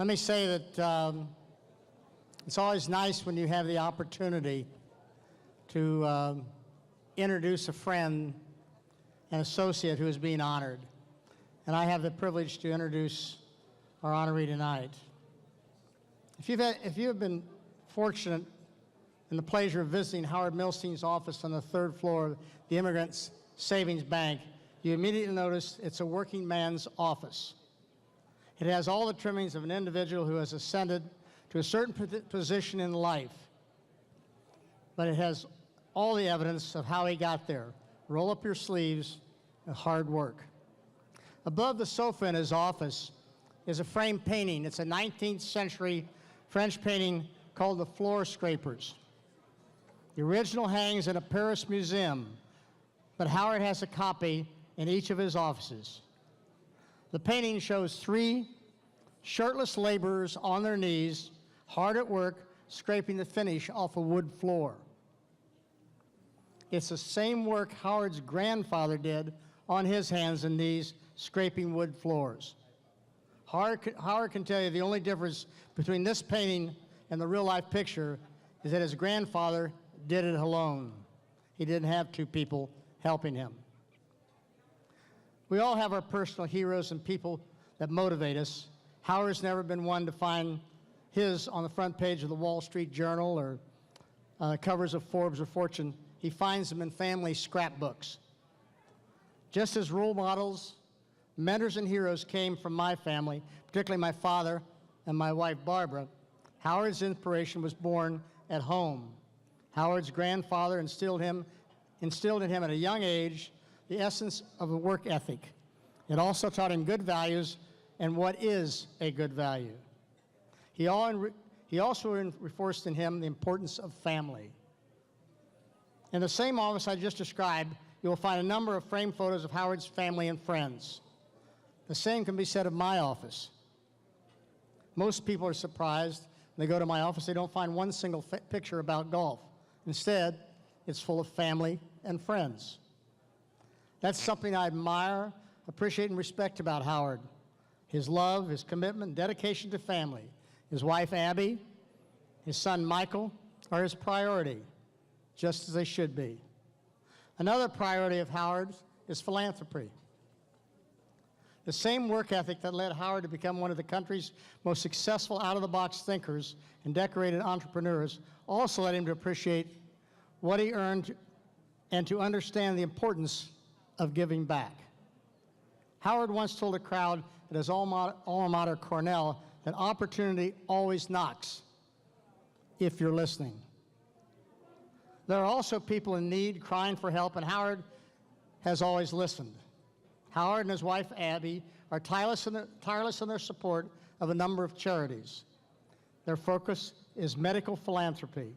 Let me say that it's always nice when you have the opportunity to introduce a friend and associate who is being honored. And I have the privilege to introduce our honoree tonight. If you have been fortunate in the pleasure of visiting Howard Milstein's office on the third floor of the Immigrants Savings Bank, you immediately notice it's a working man's office. It has all the trimmings of an individual who has ascended to a certain position in life, but it has all the evidence of how he got there. Roll up your sleeves and hard work. Above the sofa in his office is a framed painting. It's a 19th century French painting called The Floor Scrapers. The original hangs in a Paris museum, but Howard has a copy in each of his offices. The painting shows 3 shirtless laborers on their knees, hard at work, scraping the finish off a wood floor. It's the same work Howard's grandfather did on his hands and knees, scraping wood floors. Howard can tell you the only difference between this painting and the real-life picture is that his grandfather did it alone. He didn't have 2 people helping him. We all have our personal heroes and people that motivate us. Howard's never been one to find his on the front page of the Wall Street Journal or covers of Forbes or Fortune. He finds them in family scrapbooks. Just as role models, mentors, and heroes came from my family, particularly my father and my wife Barbara, Howard's inspiration was born at home. Howard's grandfather instilled in him at a young age the essence of a work ethic. It also taught him good values and what is a good value. He also reinforced in him the importance of family. In the same office I just described, you will find a number of framed photos of Howard's family and friends. The same can be said of my office. Most people are surprised when they go to my office, they don't find one single picture about golf. Instead, it's full of family and friends. That's something I admire, appreciate, and respect about Howard. His love, his commitment, and dedication to family. His wife, Abby, his son, Michael, are his priority, just as they should be. Another priority of Howard's is philanthropy. The same work ethic that led Howard to become one of the country's most successful out-of-the-box thinkers and decorated entrepreneurs also led him to appreciate what he earned and to understand the importance of giving back. Howard once told a crowd at his alma mater, Cornell, that opportunity always knocks, if you're listening. There are also people in need, crying for help, and Howard has always listened. Howard and his wife, Abby, are tireless in their support of a number of charities. Their focus is medical philanthropy,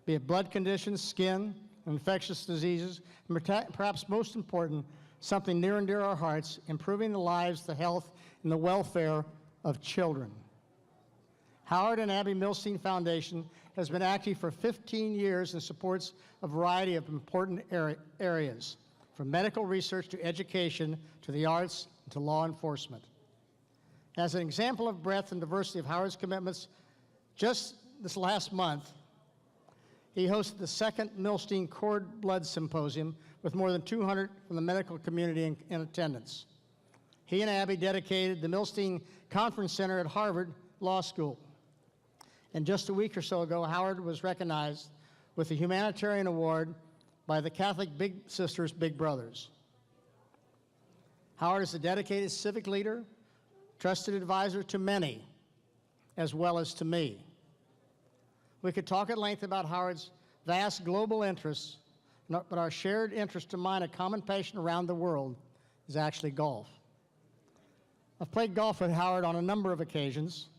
be it blood conditions, skin, infectious diseases, and perhaps most important, something near and dear to our hearts, improving the lives, the health, and the welfare of children. Howard and Abby Milstein Foundation has been active for 15 years and supports a variety of important areas, from medical research to education to the arts to law enforcement. As an example of breadth and diversity of Howard's commitments, just this last month, he hosted the second Milstein Cord Blood Symposium with more than 200 from the medical community in attendance. He and Abby dedicated the Milstein Conference Center at Harvard Law School. And just a week or so ago, Howard was recognized with the Humanitarian Award by the Catholic Big Sisters, Big Brothers. Howard is a dedicated civic leader, trusted advisor to many, as well as to me. We could talk at length about Howard's vast global interests, but our shared interest to mine, a common passion around the world, is actually golf. I've played golf with Howard on a number of occasions.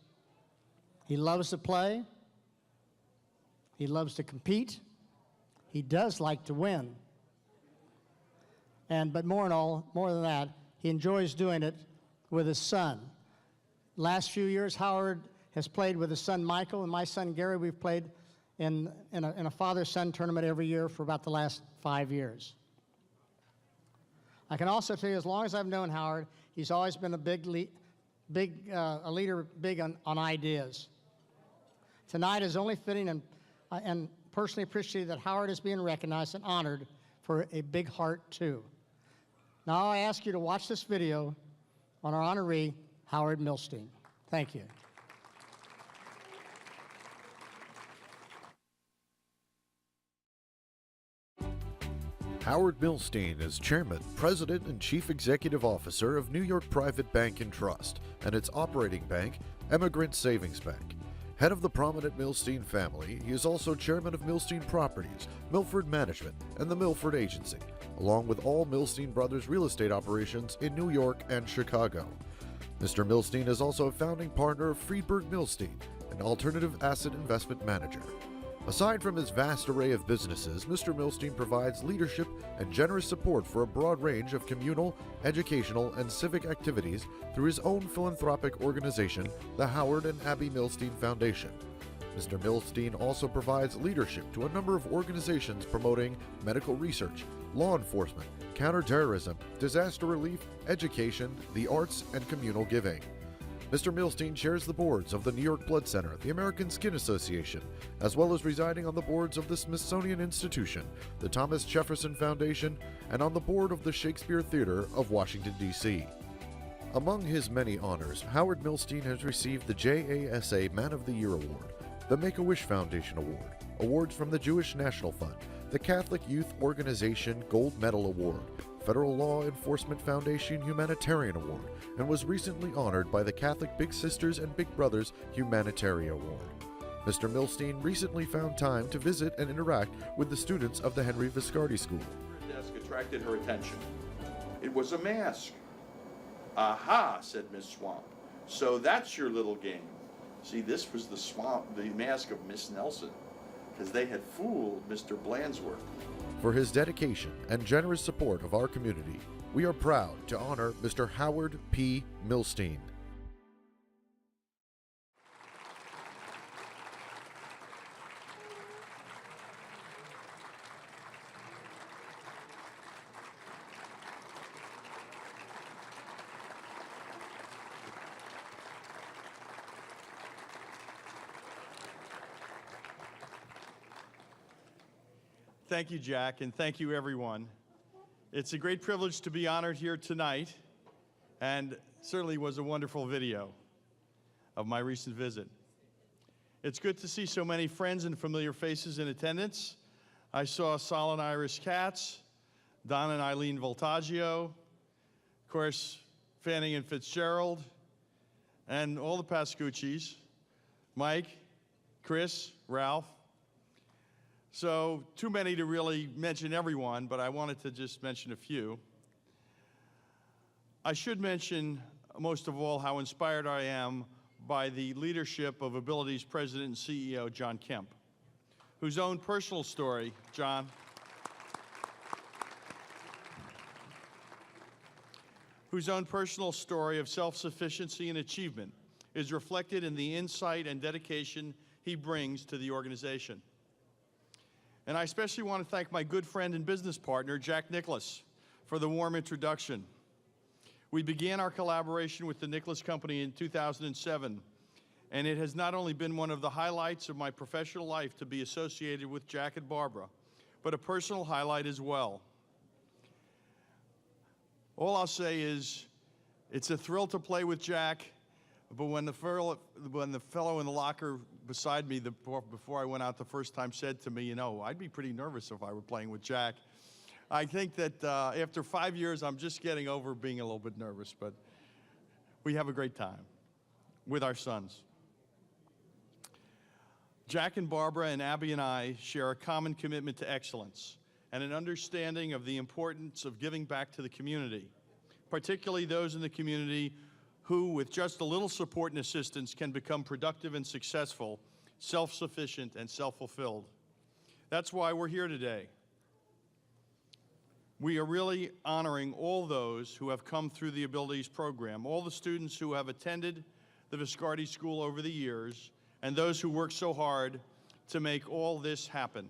He loves to play. He loves to compete. He does like to win. But more than that, he enjoys doing it with his son. Last few years, Howard has played with his son Michael and my son Gary. We've played in a father-son tournament every year for about the last 5 years. I can also tell you, as long as I've known Howard, he's always been a big a leader big on ideas. Tonight is only fitting and personally appreciate that Howard is being recognized and honored for a big heart too. Now I ask you to watch this video on our honoree, Howard Milstein. Thank you. Howard Milstein is Chairman, President, and Chief Executive Officer of New York Private Bank and Trust and its operating bank, Emigrant Savings Bank. Head of the prominent Milstein family, he is also Chairman of Milstein Properties, Milford Management, and the Milford Agency, along with all Milstein Brothers real estate operations in New York and Chicago. Mr. Milstein is also a founding partner of Friedberg Milstein, an alternative asset investment manager. Aside from his vast array of businesses, Mr. Milstein provides leadership and generous support for a broad range of communal, educational, and civic activities through his own philanthropic organization, the Howard and Abby Milstein Foundation. Mr. Milstein also provides leadership to a number of organizations promoting medical research, law enforcement, counterterrorism, disaster relief, education, the arts, and communal giving. Mr. Milstein chairs the boards of the New York Blood Center, the American Skin Association, as well as residing on the boards of the Smithsonian Institution, the Thomas Jefferson Foundation, and on the board of the Shakespeare Theater of Washington, D.C. Among his many honors, Howard Milstein has received the JASA Man of the Year Award, the Make-A-Wish Foundation Award, awards from the Jewish National Fund, the Catholic Youth Organization Gold Medal Award, Federal Law Enforcement Foundation Humanitarian Award, and was recently honored by the Catholic Big Sisters and Big Brothers Humanitarian Award. Mr. Milstein recently found time to visit and interact with the students of the Henry Viscardi School. Her desk attracted her attention. It was a mask. Aha, said Miss Swamp. So that's your little game. See, this was the mask of Miss Nelson, because they had fooled Mr. Blandsworth. For his dedication and generous support of our community, we are proud to honor Mr. Howard P. Milstein. Thank you, Jack, and thank you, everyone. It's a great privilege to be honored here tonight, and certainly was a wonderful video of my recent visit. It's good to see so many friends and familiar faces in attendance. I saw Sol and Iris Katz, Don and Eileen Voltaggio, of course, Fanning and Fitzgerald, and all the Pascucci's, Mike, Chris, Ralph. So, too many to really mention everyone, but I wanted to just mention a few. I should mention, most of all, how inspired I am by the leadership of Abilities President and CEO John Kemp, whose own personal story, John, whose own personal story of self-sufficiency and achievement is reflected in the insight and dedication he brings to the organization. And I especially want to thank my good friend and business partner, Jack Nicklaus, for the warm introduction. We began our collaboration with the Nicklaus Company in 2007, and it has not only been one of the highlights of my professional life to be associated with Jack and Barbara, but a personal highlight as well. All I'll say is, it's a thrill to play with Jack, but when the fellow in the locker beside me before I went out the first time said to me, you know, I'd be pretty nervous if I were playing with Jack. I think that after 5 years, I'm just getting over being a little bit nervous, but we have a great time with our sons. Jack and Barbara and Abby and I share a common commitment to excellence and an understanding of the importance of giving back to the community, particularly those in the community who, with just a little support and assistance, can become productive and successful, self-sufficient, and self-fulfilled. That's why we're here today. We are really honoring all those who have come through the Abilities program, all the students who have attended the Viscardi School over the years, and those who work so hard to make all this happen.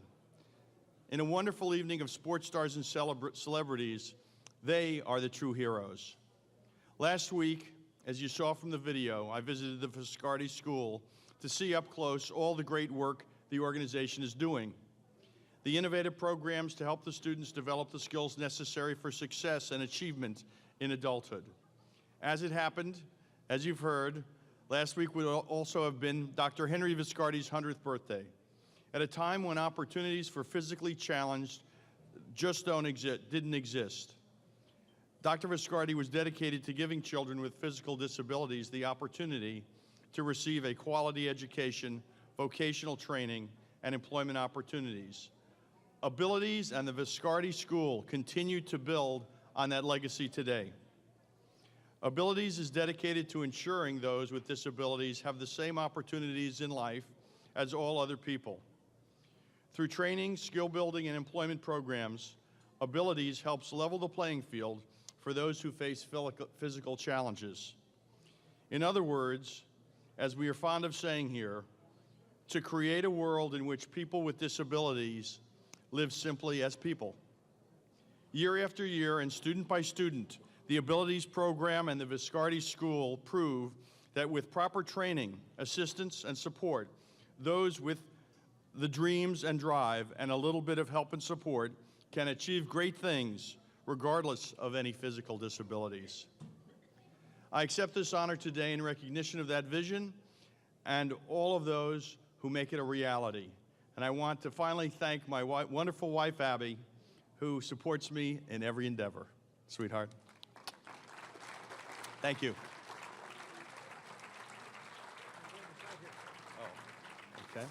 In a wonderful evening of sports stars and celebrities, they are the true heroes. Last week, as you saw from the video, I visited the Viscardi School to see up close all the great work the organization is doing. The innovative programs to help the students develop the skills necessary for success and achievement in adulthood. As it happened, as you've heard, last week would also have been Dr. Henry Viscardi's 100th birthday, at a time when opportunities for physically challenged just didn't exist. Dr. Viscardi was dedicated to giving children with physical disabilities the opportunity to receive a quality education, vocational training, and employment opportunities. Abilities and the Viscardi School continue to build on that legacy today. Abilities is dedicated to ensuring those with disabilities have the same opportunities in life as all other people. Through training, skill building, and employment programs, Abilities helps level the playing field for those who face physical challenges. In other words, as we are fond of saying here, to create a world in which people with disabilities live simply as people. Year after year and student by student, the Abilities Program and the Viscardi School prove that with proper training, assistance, and support, those with the dreams and drive and a little bit of help and support can achieve great things regardless of any physical disabilities. I accept this honor today in recognition of that vision and all of those who make it a reality. And I want to finally thank my wonderful wife, Abby, who supports me in every endeavor. Sweetheart. Thank you. Oh, okay.